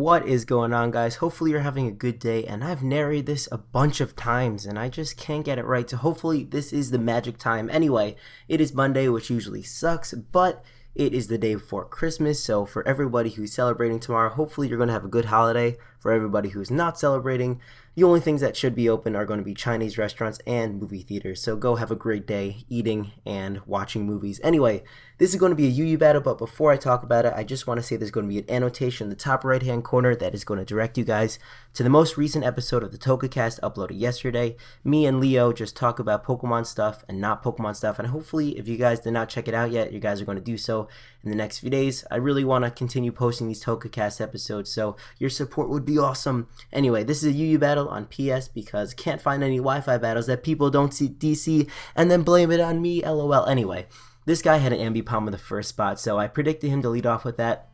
What is going on, guys? Hopefully you're having a good day, and I've narrated this a bunch of times and I just can't get it right, so hopefully this is the magic time. Anyway, it is Monday, which usually sucks, but it is the day before Christmas, so for everybody who's celebrating tomorrow, hopefully you're going to have a good holiday. For everybody who's not celebrating, the only things that should be open are going to be Chinese restaurants and movie theaters, so go have a great day eating and watching movies. Anyway, this is going to be a UU battle, but before I talk about it, I just want to say there's going to be an annotation in the top right hand corner that is going to direct you guys to the most recent episode of the TokaCast uploaded yesterday. Me and Leo just talk about Pokemon stuff and not Pokemon stuff, and hopefully if you guys did not check it out yet, you guys are going to do so in the next few days. I really want to continue posting these TokaCast episodes, so your support would be awesome. Anyway, this is a UU battle on PS because can't find any Wi-Fi battles that people don't see DC and then blame it on me, lol. Anyway, this guy had an Ambipom in the first spot, so I predicted him to lead off with that.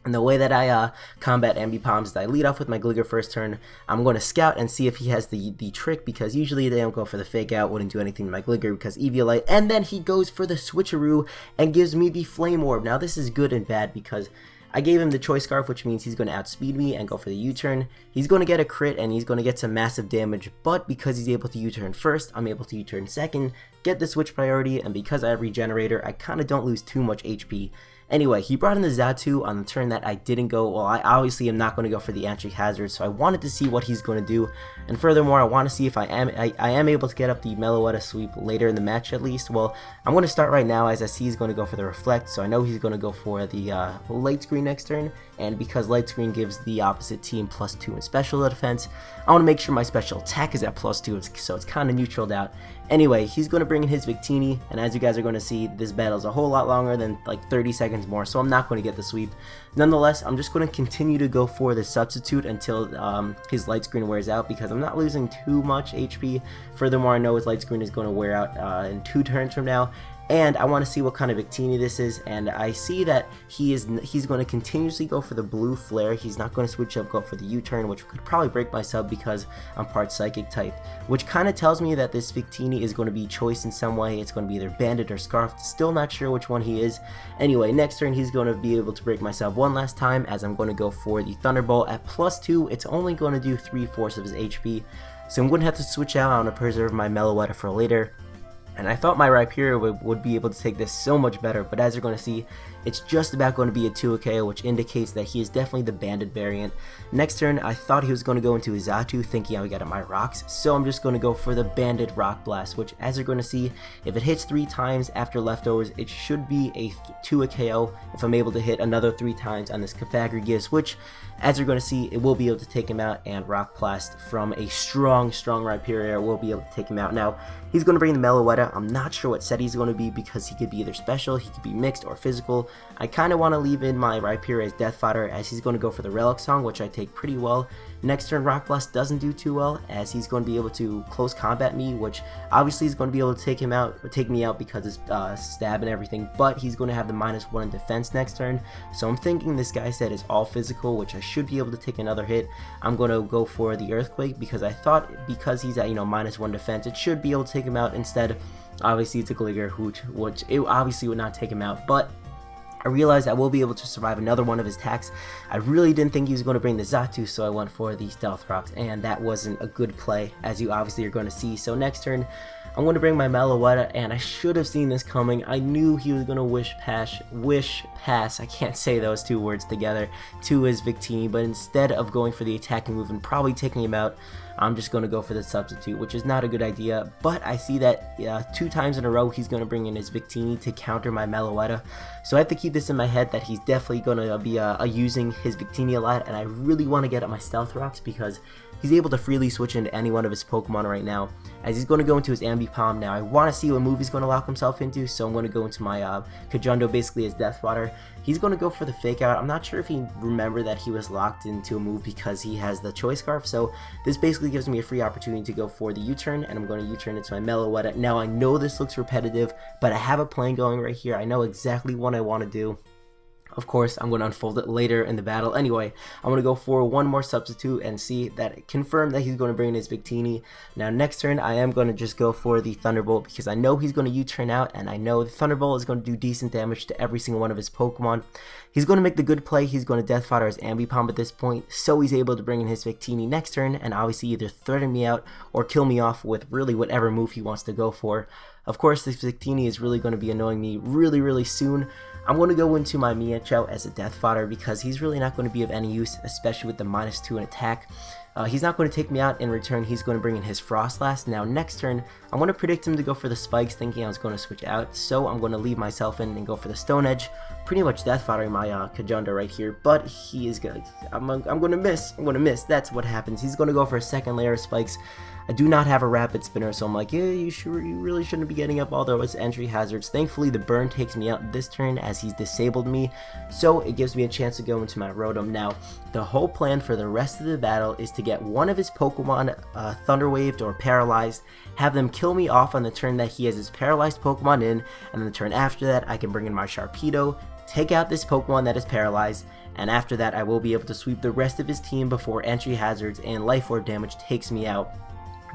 And the way that I combat Ambipoms is that I lead off with my Gligar first turn. I'm going to scout and see if he has the trick, because usually they don't go for the fake out, wouldn't do anything to my Gligar because Eviolite, and then he goes for the switcheroo and gives me the Flame Orb. Now this is good and bad because I gave him the Choice Scarf, which means he's going to outspeed me and go for the U-turn. He's going to get a crit and he's going to get some massive damage, but because he's able to U-turn first, I'm able to U-turn second, get the switch priority, and because I have Regenerator, I kind of don't lose too much HP. Anyway, he brought in the Xatu on the turn that I didn't go. Well, I obviously am not going to go for the Entry Hazard, so I wanted to see what he's going to do. And furthermore, I want to see if I am able to get up the Meloetta sweep later in the match at least. Well, I'm going to start right now as I see he's going to go for the Reflect, so I know he's going to go for the Light Screen next turn. And because Light Screen gives the opposite team +2 in special defense, I want to make sure my special attack is at +2, so it's kind of neutraled out. Anyway, he's going to bring in his Victini, and as you guys are going to see, this battle is a whole lot longer than like 30 seconds more, so I'm not going to get the sweep. Nonetheless, I'm just going to continue to go for the Substitute until his Light Screen wears out, because I'm not losing too much HP. Furthermore, I know his Light Screen is going to wear out in 2 turns from now. And I want to see what kind of Victini this is, and I see that he's going to continuously go for the Blue Flare. He's not going to switch up, go for the U-turn, which could probably break my sub because I'm part Psychic type, which kind of tells me that this Victini is going to be choice in some way. It's going to be either Bandit or Scarf. Still not sure which one he is. Anyway, next turn he's going to be able to break my sub one last time, as I'm going to go for the Thunderbolt at +2. It's only going to do 3/4 of his HP, so I'm going to have to switch out. I want to preserve my Meloetta for later. And I thought my Rhyperior would be able to take this so much better, but as you're going to see, it's just about going to be a 2 KO, which indicates that he is definitely the Bandit variant. Next turn, I thought he was going to go into his Xatu, thinking I would get at my rocks, so I'm just going to go for the Bandit Rock Blast, which as you're going to see, if it hits 3 times after leftovers, it should be a 2 KO if I'm able to hit another 3 times on this Cofagrigus, which as you're going to see, it will be able to take him out, and Rock Blast from a strong Rhyperior will be able to take him out. Now, he's going to bring the Meloetta. I'm not sure what set he's going to be, because he could be either special, he could be mixed, or physical. I kind of want to leave in my Rhyperior as Death Fodder, as he's going to go for the Relic Song, which I take pretty well. Next turn, Rock Blast doesn't do too well, as he's going to be able to close combat me, which obviously is going to be able to take me out because it's stab and everything, but he's going to have the -1 in defense next turn. So I'm thinking this guy set is all physical, which I should be able to take another hit. I'm going to go for the Earthquake, because I thought because he's at -1 defense, it should be able to take him out. Instead, obviously it's a Gligar, which it obviously would not take him out, but I realized I will be able to survive another one of his attacks. I really didn't think he was going to bring the Xatu, so I went for the Stealth Rocks, and that wasn't a good play, as you obviously are going to see. So next turn, I'm going to bring my Meloetta, and I should have seen this coming. I knew he was going to Wish Pass, I can't say those 2 words together, to his Victini, but instead of going for the attacking move and probably taking him out, I'm just going to go for the Substitute, which is not a good idea. But I see that 2 times in a row he's going to bring in his Victini to counter my Meloetta, so I have to keep this in my head that he's definitely going to be using his Victini a lot, and I really want to get at my Stealth Rocks because he's able to freely switch into any one of his Pokemon right now, as he's going to go into his Ambipom. Now I want to see what move he's going to lock himself into, so I'm going to go into my Kajundo basically as Death Water. He's going to go for the Fake Out. I'm not sure if he remembered that he was locked into a move because he has the Choice Scarf, so this basically gives me a free opportunity to go for the U-turn, and I'm going to U-turn into my Meloetta. Now I know this looks repetitive, but I have a plan going right here. I know exactly what I want to do. Of course, I'm going to unfold it later in the battle. Anyway, I'm going to go for one more substitute and see that confirm that he's going to bring in his Victini. Now, next turn, I am going to just go for the Thunderbolt because I know he's going to U-turn out, and I know the Thunderbolt is going to do decent damage to every single one of his Pokemon. He's going to make the good play. He's going to Death Fodder his Ambipom at this point, so he's able to bring in his Victini next turn and obviously either threaten me out or kill me off with really whatever move he wants to go for. Of course, this Victini is really going to be annoying me really soon. I'm going to go into my Mienshao as a Death Fodder because he's really not going to be of any use, especially with the -2 in attack. He's not going to take me out. In return, he's going to bring in his Frostlass. Now, next turn, I'm going to predict him to go for the Spikes, thinking I was going to switch out. So I'm going to leave myself in and go for the Stone Edge. Pretty much Death Foddering my Kajunda right here, but he is good. I'm going to miss. I'm going to miss. That's what happens. He's going to go for a second layer of Spikes. I do not have a Rapid Spinner, so I'm like, yeah, you really shouldn't be getting up all those entry hazards. Thankfully, the burn takes me out this turn as he's disabled me, so it gives me a chance to go into my Rotom. Now, the whole plan for the rest of the battle is to get one of his Pokemon Thunder Waved or Paralyzed, have them kill me off on the turn that he has his Paralyzed Pokemon in, and then the turn after that, I can bring in my Sharpedo, take out this Pokemon that is Paralyzed, and after that, I will be able to sweep the rest of his team before entry hazards and Life Orb damage takes me out.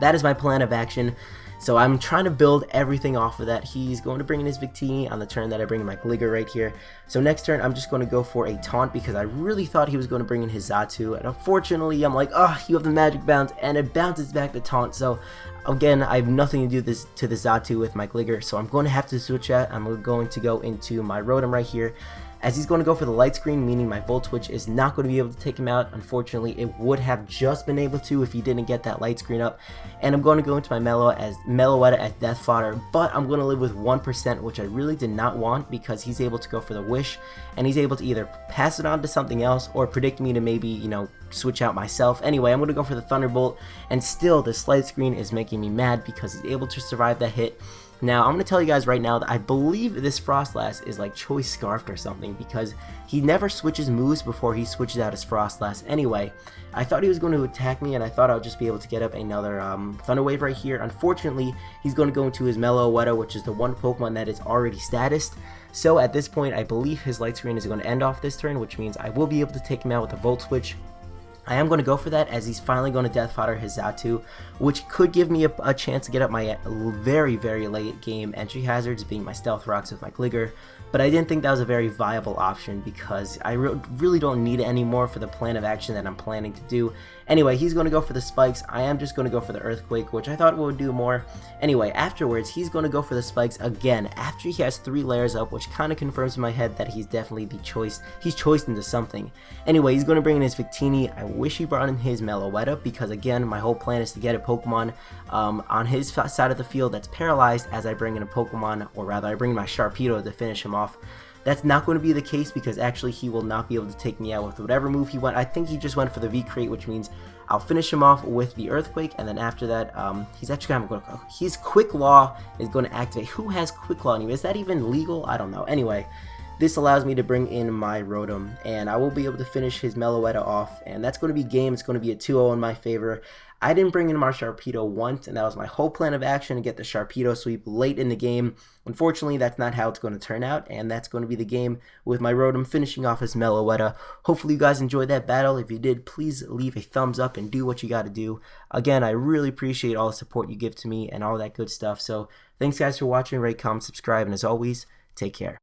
That is my plan of action, so I'm trying to build everything off of that. He's going to bring in his Victini on the turn that I bring in my Gligar right here. So next turn, I'm just going to go for a Taunt because I really thought he was going to bring in his Xatu, and unfortunately, I'm like, oh, you have the Magic Bounce, and it bounces back to Taunt, so again, I have nothing to do to the Xatu with my Gligar, so I'm going to have to switch out. I'm going to go into my Rotom right here, as he's going to go for the Light Screen, meaning my Volt Switch is not going to be able to take him out. Unfortunately, it would have just been able to if he didn't get that Light Screen up. And I'm going to go into my Meloetta as Death Fodder, but I'm going to live with 1%, which I really did not want because he's able to go for the Wish, and he's able to either pass it on to something else or predict me to maybe, you know, switch out myself. Anyway, I'm going to go for the Thunderbolt, and still this Light Screen is making me mad because he's able to survive that hit. Now, I'm going to tell you guys right now that I believe this Frostlass is like Choice Scarfed or something because he never switches moves before he switches out his Frostlass. Anyway, I thought he was going to attack me and I thought I would just be able to get up another Thunder Wave right here. Unfortunately, he's going to go into his Meloetta, which is the one Pokemon that is already statused. So at this point, I believe his Light Screen is going to end off this turn, which means I will be able to take him out with a Volt Switch. I am going to go for that as he's finally going to Death Fodder his Xatu, which could give me a chance to get up my very late game entry hazards, being my Stealth Rocks with my Gligar, but I didn't think that was a very viable option because I really don't need it anymore for the plan of action that I'm planning to do. Anyway, he's going to go for the Spikes. I am just going to go for the Earthquake, which I thought would do more. Anyway, afterwards, he's going to go for the Spikes again after he has 3 layers up, which kind of confirms in my head that he's definitely he's choiced into something. Anyway, he's going to bring in his Victini. I wish he brought in his Meloetta because, again, my whole plan is to get a Pokemon on his side of the field that's paralyzed as I bring in a Pokemon, or rather, I bring in my Sharpedo to finish him off. That's not going to be the case because actually he will not be able to take me out with whatever move he went. I think he just went for the V-Crate, which means I'll finish him off with the Earthquake, and then after that, he's actually going to his Quick Law is going to activate. Who has Quick Law anyway? Is that even legal? I don't know. Anyway, this allows me to bring in my Rotom, and I will be able to finish his Meloetta off, and that's going to be game. It's going to be a 2-0 in my favor. I didn't bring in my Sharpedo once, and that was my whole plan of action to get the Sharpedo sweep late in the game. Unfortunately, that's not how it's going to turn out, and that's going to be the game with my Rotom finishing off his Meloetta. Hopefully you guys enjoyed that battle. If you did, please leave a thumbs up and do what you got to do. Again, I really appreciate all the support you give to me and all that good stuff. So thanks guys for watching, rate, comment, subscribe, and as always, take care.